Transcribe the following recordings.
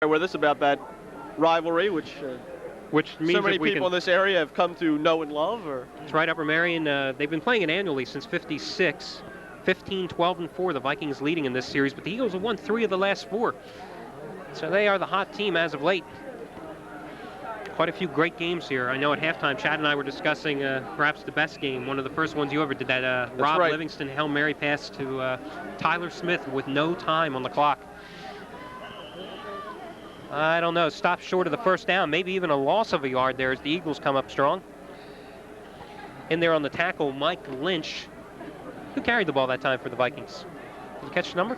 with us about that rivalry, which means so many people in this area have come to know and love. That's right, Upper Merion. They've been playing it annually since '56. 15, 12, and 4. The Vikings leading in this series, but the Eagles have won 3 of the last 4. So they are the hot team as of late. Quite a few great games here. I know at halftime, Chad and I were discussing perhaps the best game, one of the first ones you ever did, that Rob Livingston Hail Mary pass to Tyler Smith with no time on the clock. I don't know, stopped short of the first down, maybe even a loss of a yard there as the Eagles come up strong. In there on the tackle, Mike Lynch. Who carried the ball that time for the Vikings? Did you catch the number?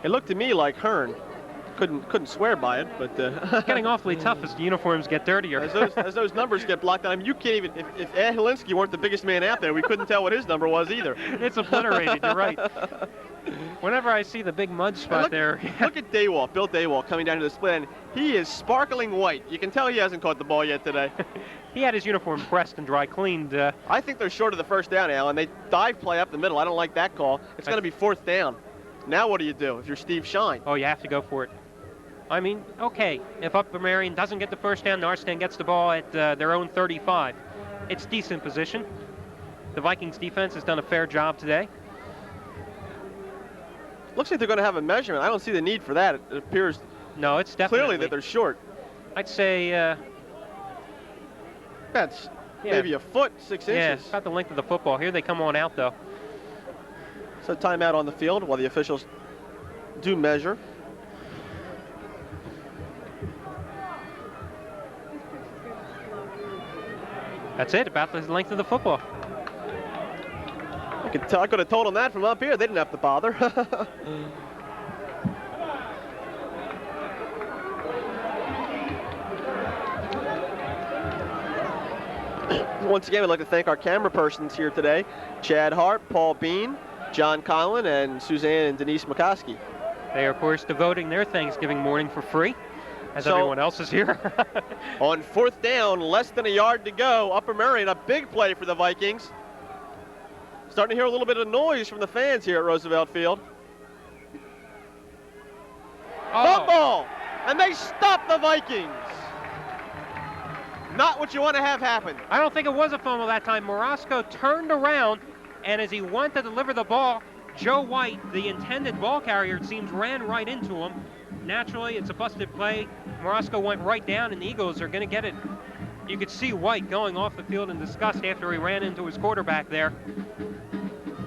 It looked to me like Hearn. Couldn't swear by it, but it's getting awfully tough as the uniforms get dirtier. as those numbers get blocked out. I mean, you can't even. If Ed Helinski weren't the biggest man out there, we couldn't tell what his number was either. It's obliterated. You're right. Whenever I see the big mud spot there. Look at Daywall, Bill Daywall, coming down to the split end. He is sparkling white. You can tell he hasn't caught the ball yet today. He had his uniform pressed and dry cleaned. I think they're short of the first down, Alan. They dive play up the middle. I don't like that call. It's going to be 4th down. Now what do you do if you're Steve Shine? Oh, you have to go for it. I mean, okay, if Upper Merion doesn't get the first down, Norristown gets the ball at their own 35. It's decent position. The Vikings defense has done a fair job today. Looks like they're going to have a measurement. I don't see the need for that. It appears no, it's definitely clearly that they're short. I'd say that's maybe a foot, 6 inches. Yeah, about the length of the football. Here they come on out, though. So timeout on the field while the officials do measure. That's it, about the length of the football. I could have told them that from up here. They didn't have to bother. Once again, we'd like to thank our camera persons here today. Chad Hart, Paul Bean, John Conlon, and Suzanne and Denise McCoskey. They are, of course, devoting their Thanksgiving morning for free, as everyone else is here. On 4th down, less than a yard to go. Upper Merion, a big play for the Vikings. Starting to hear a little bit of noise from the fans here at Roosevelt Field. Fumble! And they stop the Vikings. Not what you want to have happen. I don't think it was a fumble that time. Morosco turned around, and as he went to deliver the ball, Joe White, the intended ball carrier, it seems, ran right into him. Naturally, it's a busted play. Morosco went right down, and the Eagles are going to get it. You could see White going off the field in disgust after he ran into his quarterback there.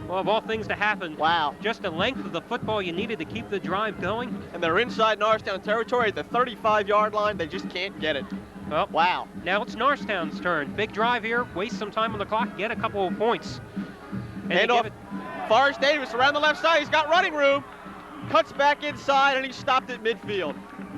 Well, of all things to happen, wow. Just the length of the football you needed to keep the drive going. And they're inside Norristown territory at the 35-yard line. They just can't get it. Well, wow. Now it's Norristown's turn. Big drive here, waste some time on the clock, get a couple of points. Hand off. Forrest Davis around the left side. He's got running room. Cuts back inside, and he stopped at midfield.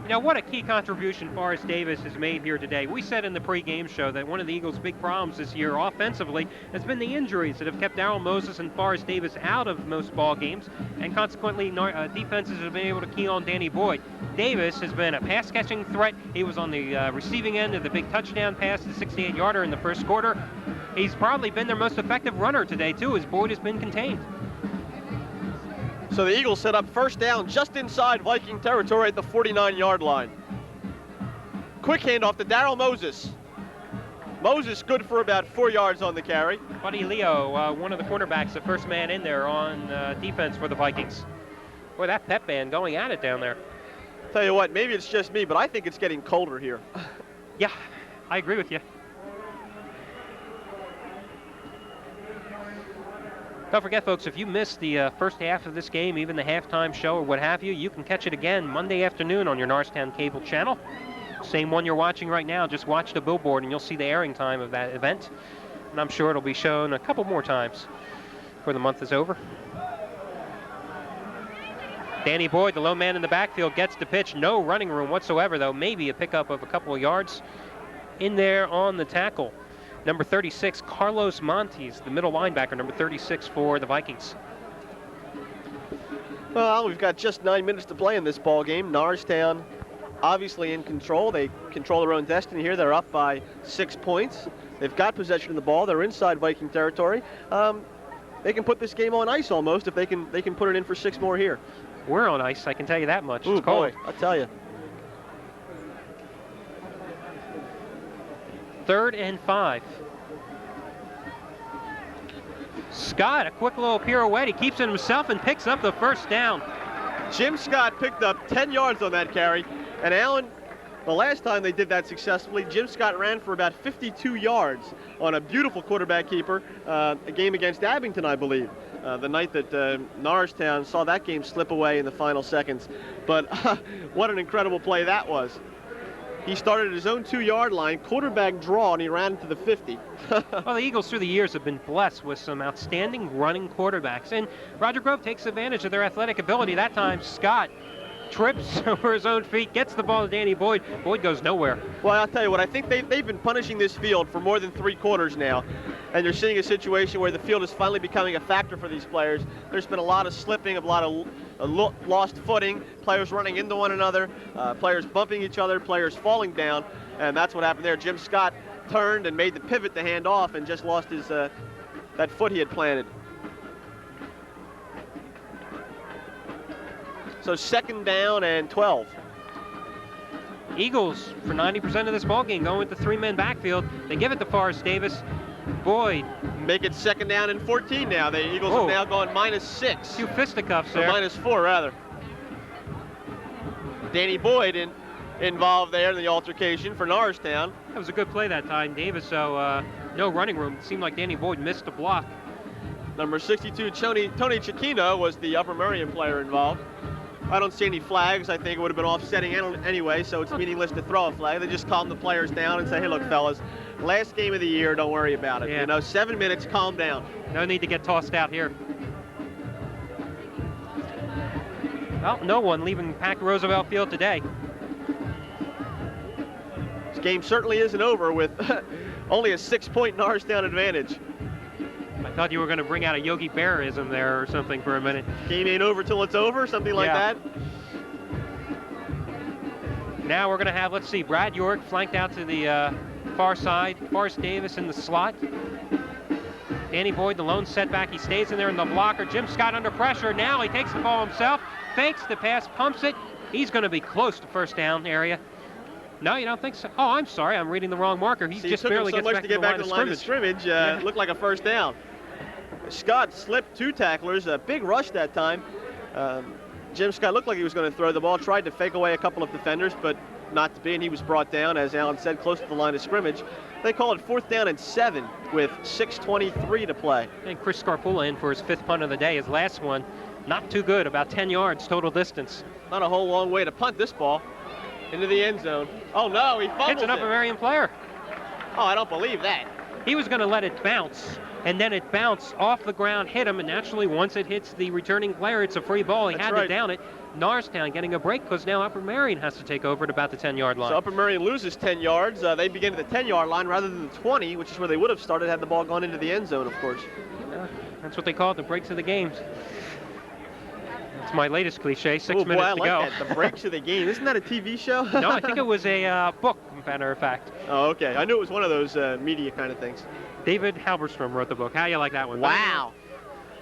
Now, what a key contribution Forrest Davis has made here today. We said in the pregame show that one of the Eagles' big problems this year offensively has been the injuries that have kept Darrell Moses and Forrest Davis out of most ball games, and consequently defenses have been able to key on Danny Boyd. Davis has been a pass-catching threat. He was on the receiving end of the big touchdown pass, the 68-yarder in the first quarter. He's probably been their most effective runner today, too, as Boyd has been contained. So the Eagles set up 1st down just inside Viking territory at the 49-yard line. Quick handoff to Darrell Moses. Moses good for about 4 yards on the carry. Buddy Leo, one of the cornerbacks, the first man in there on defense for the Vikings. Boy, that pep band going at it down there. Tell you what, maybe it's just me, but I think it's getting colder here. Yeah, I agree with you. Don't forget, folks, if you missed the first half of this game, even the halftime show or what have you, you can catch it again Monday afternoon on your Norristown cable channel. Same one you're watching right now. Just watch the billboard and you'll see the airing time of that event. And I'm sure it'll be shown a couple more times before the month is over. Danny Boyd, the lone man in the backfield, gets the pitch. No running room whatsoever, though. Maybe a pickup of a couple of yards in there on the tackle. Number 36, Carlos Montes, the middle linebacker, number 36 for the Vikings. Well, we've got just 9 minutes to play in this ball game. Norristown obviously in control. They control their own destiny here. They're up by 6 points. They've got possession of the ball. They're inside Viking territory. They can put this game on ice almost if they can put it in for 6 more here. We're on ice, I can tell you that much. Ooh, it's cold. Boy, I'll tell you. 3rd and 5. Scott, a quick little pirouette. He keeps it himself and picks up the first down. Jim Scott picked up 10 yards on that carry. And Allen, the last time they did that successfully, Jim Scott ran for about 52 yards on a beautiful quarterback keeper, a game against Abington, I believe, the night that Norristown saw that game slip away in the final seconds. But what an incredible play that was. He started at his own 2-yard line, quarterback draw, and he ran to the 50. Well, the Eagles through the years have been blessed with some outstanding running quarterbacks, and Roger Grove takes advantage of their athletic ability. That time, Scott trips over his own feet, gets the ball to Danny Boyd. Boyd goes nowhere. Well, I'll tell you what, I think they've been punishing this field for more than 3 quarters now, and you're seeing a situation where the field is finally becoming a factor for these players. There's been a lot of slipping, a lot of lost footing, players running into one another, players bumping each other, players falling down, and that's what happened there. Jim Scott turned and made the pivot to hand off and just lost his that foot he had planted. So 2nd down and 12. Eagles, for 90% of this ballgame, going with the 3-man backfield. They give it to Forrest Davis. Boyd. Make it 2nd down and 14 now. The Eagles have now gone -6. 2 fisticuffs there. -4, rather. Danny Boyd involved there in the altercation for Norristown. That was a good play that time, Davis, so no running room. It seemed like Danny Boyd missed a block. Number 62, Tony Cicchino, was the Upper Merion player involved. I don't see any flags. I think it would have been offsetting anyway, so it's meaningless to throw a flag. They just calm the players down and say, hey, look, fellas, last game of the year, don't worry about it. Yeah. You know, 7 minutes, calm down. No need to get tossed out here. Well, no one leaving Pack Roosevelt Field today. This game certainly isn't over with only a 6-point Norristown advantage. I thought you were going to bring out a Yogi Bearism there or something for a minute. Game ain't over till it's over, something like that. Now we're going to have, let's see, Brad York flanked out to the far side. Forrest Davis in the slot. Danny Boyd, the lone setback. He stays in there in the blocker. Jim Scott under pressure. Now he takes the ball himself, fakes the pass, pumps it. He's going to be close to first down area. No, you don't think so? Oh, I'm sorry. I'm reading the wrong marker. He just barely gets back to the line of scrimmage. It looked like a first down. Scott slipped 2 tacklers, a big rush that time. Jim Scott looked like he was going to throw the ball, tried to fake away a couple of defenders, but not to be, and he was brought down, as Alan said, close to the line of scrimmage. They call it 4th down and 7 with 6:23 to play. And Chris Scarpula in for his 5th punt of the day. His last one, not too good, about 10 yards total distance. Not a whole long way to punt this ball into the end zone. Oh no, he fumbled it. Hits an Upper Merion player. Oh, I don't believe that. He was going to let it bounce, and then it bounced off the ground, hit him, and naturally once it hits the returning player, it's a free ball. He had to down it. Norristown getting a break because now Upper Merion has to take over at about the 10-yard line. So Upper Merion loses 10 yards. They begin at the 10-yard line rather than the 20, which is where they would have started had the ball gone into the end zone, of course. That's what they call it, the breaks of the games. That's my latest cliche, 6 minutes I to like go. That, the breaks of the game. Isn't that a TV show? No, I think it was a book, matter of fact. Oh, okay. I knew it was one of those media kind of things. David Halberstrom wrote the book. How you like that one? Wow.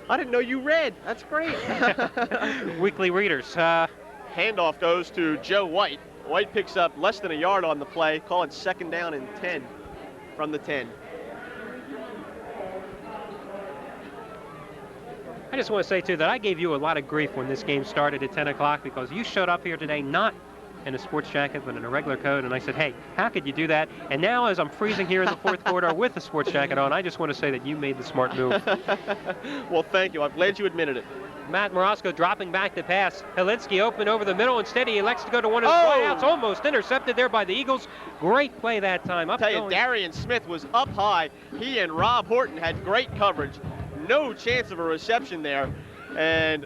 I didn't know you read. That's great. Weekly readers. Handoff goes to Joe White. White picks up less than a yard on the play. Call it 2nd down and 10 from the 10. I just want to say, too, that I gave you a lot of grief when this game started at 10 o'clock because you showed up here today not in a sports jacket but in a regular coat, and I said, hey, how could you do that? And now as I'm freezing here in the 4th quarter with the sports jacket on, I just want to say that you made the smart move. Well, thank you. I'm glad you admitted it. Matt Morosco dropping back to pass. Helinski open over the middle. Instead, he elects to go to one of his wideouts. Almost intercepted there by the Eagles. Great play that time. I'll tell you, Darian Smith was up high. He and Rob Horton had great coverage. No chance of a reception there. And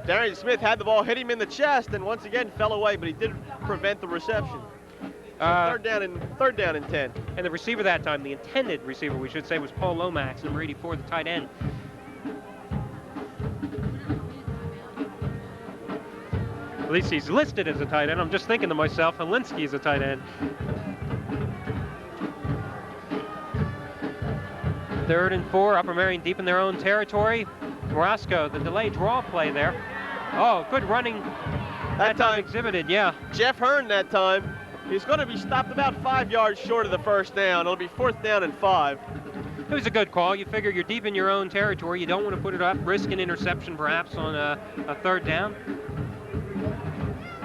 Darian Smith had the ball hit him in the chest and once again fell away, but he did prevent the reception. So third down and 10. And the receiver that time, the intended receiver, we should say, was Paul Lomax, number 84, the tight end. At least he's listed as a tight end. I'm just thinking to myself, Helinski is a tight end. 3rd and 4, Upper Merion deep in their own territory. Morosco, the delayed draw play there. Oh, good running. That time exhibited, yeah. Jeff Hearn that time He's going to be stopped about 5 yards short of the first down. It'll be 4th down and 5. It was a good call. You figure you're deep in your own territory. You don't want to put it up, risk an interception perhaps on a 3rd down.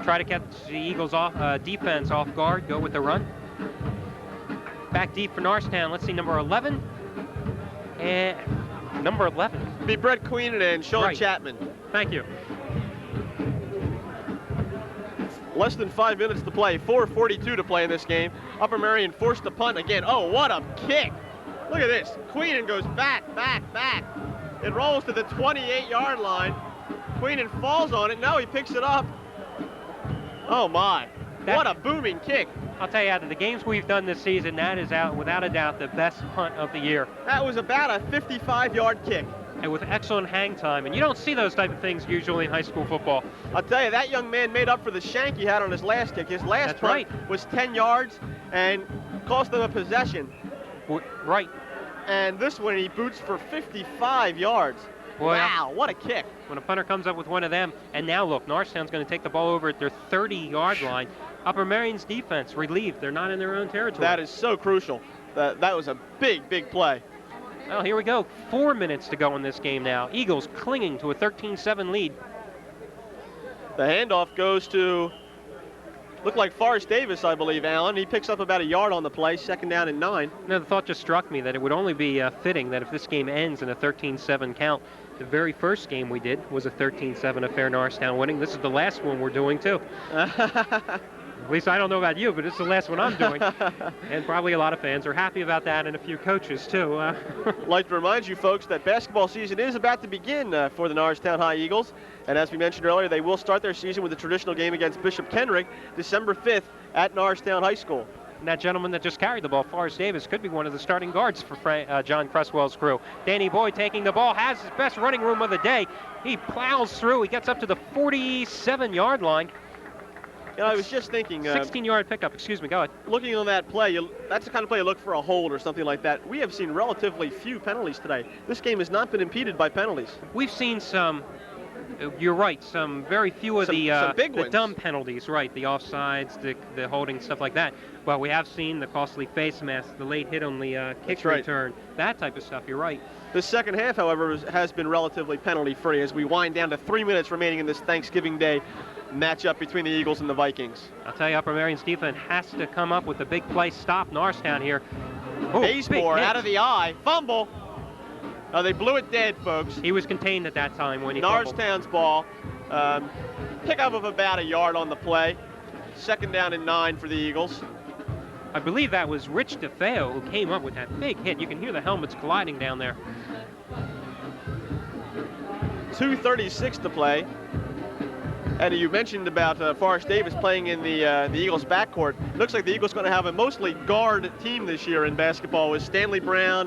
Try to catch the Eagles defense off guard, go with the run. Back deep for Norristown. Let's see, number 11. And number 11. It'll be Brett Queenan and Sean Chapman. Thank you. Less than 5 minutes to play. 4:42 to play in this game. Upper Merion forced to punt again. Oh, what a kick. Look at this. Queenan goes back. It rolls to the 28-yard line. Queenan falls on it. No, he picks it up. Oh, my. What a booming kick. I'll tell you, out of the games we've done this season, that is without a doubt the best punt of the year. That was about a 55-yard kick. And with excellent hang time. And you don't see those type of things usually in high school football. I'll tell you, that young man made up for the shank he had on his last kick. His last punt was 10 yards and cost them a possession. Right. And this one he boots for 55 yards. Boy, wow, what a kick. When a punter comes up with one of them, and now look, Norristown's going to take the ball over at their 30-yard line. Upper Merion's defense relieved. They're not in their own territory. That is so crucial. That was a big play. Well, here we go. 4 minutes to go in this game now. Eagles clinging to a 13-7 lead. The handoff goes to, look like Forrest Davis, I believe, Alan. He picks up about a yard on the play, 2nd down and 9. Now, the thought just struck me that it would only be fitting that if this game ends in a 13-7 count, the very first game we did was a 13-7 affair, Norristown winning. This is the last one we're doing, too. At least I don't know about you, but it's the last one I'm doing. And probably a lot of fans are happy about that, and a few coaches, too. I'd like to remind you folks that basketball season is about to begin for the Norristown High Eagles. And as we mentioned earlier, they will start their season with a traditional game against Bishop Kenrick, December 5th at Norristown High School. And that gentleman that just carried the ball, Forrest Davis, could be one of the starting guards for John Cresswell's crew. Danny Boyd taking the ball, has his best running room of the day. He plows through. He gets up to the 47-yard line. You know, I was just thinking... 16-yard pickup. Excuse me, go ahead. Looking on that play, that's the kind of play you look for a hold or something like that. We have seen relatively few penalties today. This game has not been impeded by penalties. We've seen some... You're right. Some very few of the dumb penalties, right? The offsides, the holding, stuff like that. But we have seen the costly face mask, the late hit on the kick return, that type of stuff. You're right. The second half, however, has been relatively penalty-free as we wind down to 3 minutes remaining in this Thanksgiving Day matchup between the Eagles and the Vikings. I'll tell you, Upper Merion's defense has to come up with a big play, stop Norristown here. Bazemore out of the eye, fumble. They blew it dead, folks. He was contained at that time when he Norristown's ball. Pickup of about a yard on the play. 2nd down and 9 for the Eagles. I believe that was Rich DeFeo who came up with that big hit. You can hear the helmets colliding down there. 2:36 to play. And you mentioned about Forrest Davis playing in the Eagles' backcourt. Looks like the Eagles going to have a mostly guard team this year in basketball with Stanley Brown,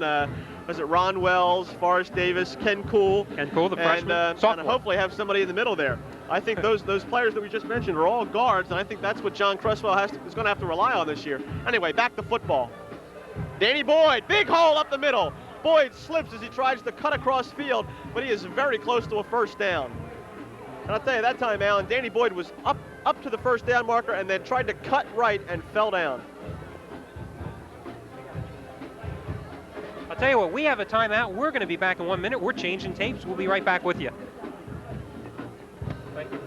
was it Ron Wells, Forrest Davis, Ken Cool. Ken Cool, the freshman. And hopefully have somebody in the middle there. I think those players that we just mentioned are all guards, and I think that's what John Cresswell is going to have to rely on this year. Anyway, back to football. Danny Boyd, big hole up the middle. Boyd slips as he tries to cut across field, but he is very close to a 1st down. And I'll tell you, that time, Alan, Danny Boyd was up to the 1st down marker and then tried to cut right and fell down. I'll tell you what, we have a timeout. We're going to be back in 1 minute. We're changing tapes. We'll be right back with you. Thank you.